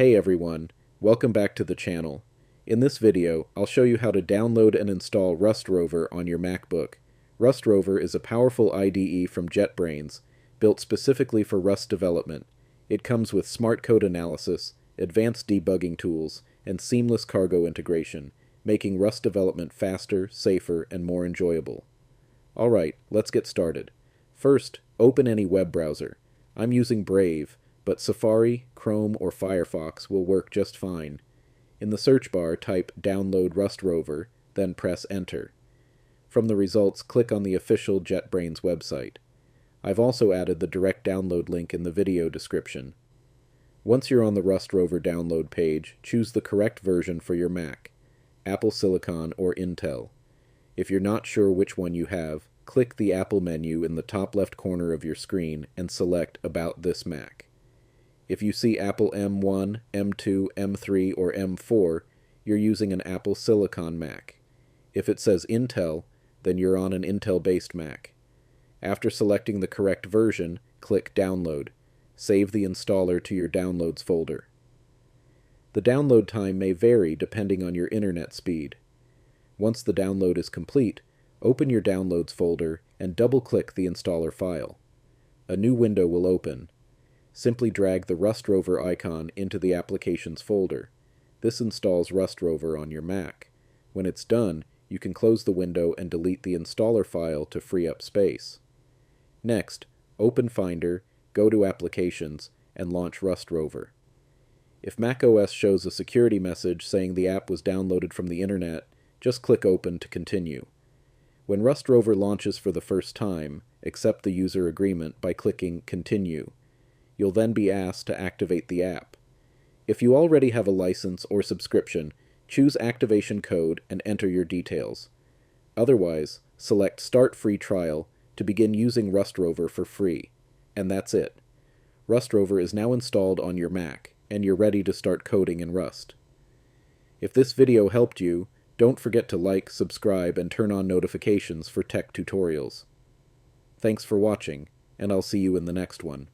Hey everyone, welcome back to the channel. In this video, I'll show you how to download and install RustRover on your MacBook. RustRover is a powerful IDE from JetBrains, built specifically for Rust development. It comes with smart code analysis, advanced debugging tools, and seamless cargo integration, making Rust development faster, safer, and more enjoyable. Alright, let's get started. First, open any web browser. I'm using Brave, but Safari, Chrome, or Firefox will work just fine. In the search bar, type Download RustRover, then press Enter. From the results, click on the official JetBrains website. I've also added the direct download link in the video description. Once you're on the RustRover download page, choose the correct version for your Mac, Apple Silicon or Intel. If you're not sure which one you have, click the Apple menu in the top left corner of your screen and select About this Mac. If you see Apple M1, M2, M3, or M4, you're using an Apple Silicon Mac. If it says Intel, then you're on an Intel-based Mac. After selecting the correct version, click Download. Save the installer to your Downloads folder. The download time may vary depending on your internet speed. Once the download is complete, open your Downloads folder and double-click the installer file. A new window will open. Simply drag the RustRover icon into the Applications folder. This installs RustRover on your Mac. When it's done, you can close the window and delete the installer file to free up space. Next, open Finder, go to Applications, and launch RustRover. If macOS shows a security message saying the app was downloaded from the internet, just click Open to continue. When RustRover launches for the first time, accept the user agreement by clicking Continue. You'll then be asked to activate the app. If you already have a license or subscription, choose Activation Code and enter your details. Otherwise, select Start Free Trial to begin using RustRover for free. And that's it. RustRover is now installed on your Mac, and you're ready to start coding in Rust. If this video helped you, don't forget to like, subscribe, and turn on notifications for tech tutorials. Thanks for watching, and I'll see you in the next one.